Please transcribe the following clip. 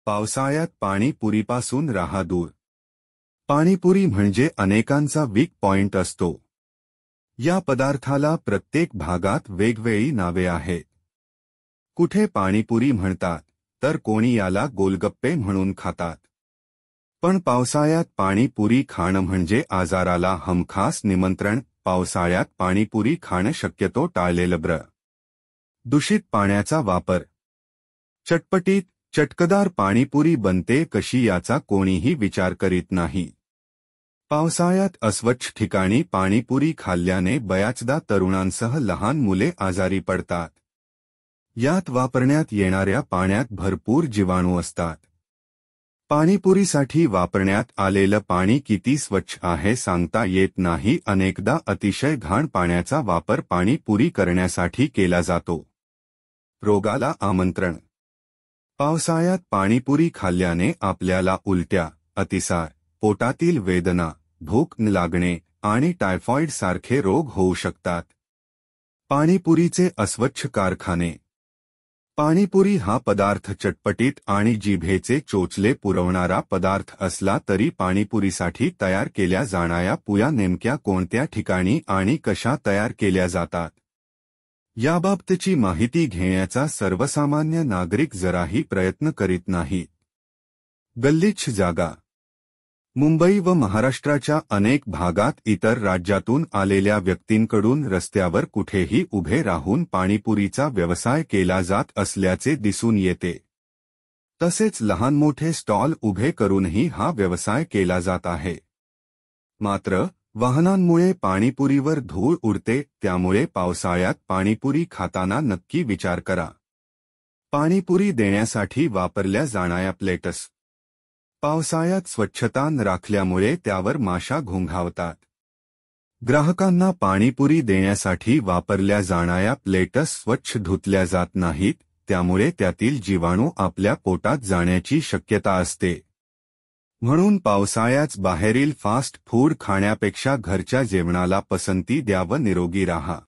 पावसाळ्यात पाणीपुरीपासून राहा दूर। पाणीपुरी म्हणजे अनेकांचा वीक पॉइंट असतो। या पदार्थाला प्रत्येक भागात वेगवेगळी नावे आहेत। कुठे पाणीपुरी म्हणतात तर कोणी याला गोलगप्पे म्हणून खातात। पण पावसाळ्यात पाणीपुरी खाणं म्हणजे आजाराला हमखास निमंत्रण। पावसाळ्यात पाणीपुरी खाणं शक्यतो टाळलेलं बरं। दूषित पाण्याचा वापर। चटपटीत चटकदार पाणीपुरी बनते कशी याचा कोणीही विचार करीत नाही। पावसाळ्यात अस्वच्छ ठिकाणी पाणीपुरी खाल्ल्याने बऱ्याचदा तरुणांसह लहान मुले आजारी पडतात। यात वापरण्यात येणाऱ्या पाण्यात भरपूर जीवाणू असतात। पाणीपुरीसाठी वापरण्यात आलेलं पाणी किती स्वच्छ आहे सांगता येत नाही। अनेकदा अतिशय घाण पाण्याचा वापर पाणीपुरी करण्यासाठी केला जातो। रोगाला आमंत्रण। पावसाळ्यात पाणीपुरी खाल्ल्याने आपल्याला उलट्या, अतिसार, पोटातील वेदना, भूक न लागणे आणि टायफॉइड सारखे रोग होऊ शकतात। पाणीपुरीचे अस्वच्छ कारखाने। पाणीपुरी हा पदार्थ चटपटीत आणि जिभेचे चोचले पुरवणारा पदार्थ असला तरी पाणीपुरीसाठी तयार केल्या जाणाऱ्या पुऱ्या नेमक्या कोणत्या ठिकाणी आणि कशा तयार केल्या जातात याबाबतची माहिती घेण्याचा सर्वसामान्य नागरिक जराही प्रयत्न करीत नाहीत। गल्लीच्छ जागा। मुंबई व महाराष्ट्राच्या अनेक भागात इतर राज्यातून आलेल्या व्यक्तींकडून रस्त्यावर कुठेही उभे राहून पाणीपुरीचा व्यवसाय केला जात असल्याचे दिसून येते। तसेच लहान मोठे स्टॉल उभे करूनही हा व्यवसाय केला जात आहे। मात्र वाहनांमुळे पाणीपुरीवर धूळ उडते, त्यामुळे पावसाळ्यात पाणीपुरी खाताना नक्की विचार करा। पाणीपुरी देण्यासाठी वापरल्या जाणाऱ्या प्लेट्स। पावसाळ्यात स्वच्छता न राखल्यामुळे त्यावर माशा घोंघावतात। ग्राहकांना पाणीपुरी देण्यासाठी वापरल्या जाणाऱ्या प्लेट्स स्वच्छ धुतल्या जात नाहीत, त्यामुळे त्यातील जीवाणू आपल्या पोटात जाण्याची शक्यता असते। म्हणून पावसाळ्यात बाहेरील फास्ट फूड खाण्यापेक्षा घरच्या जेवणाला पसंती द्या व निरोगी राहा।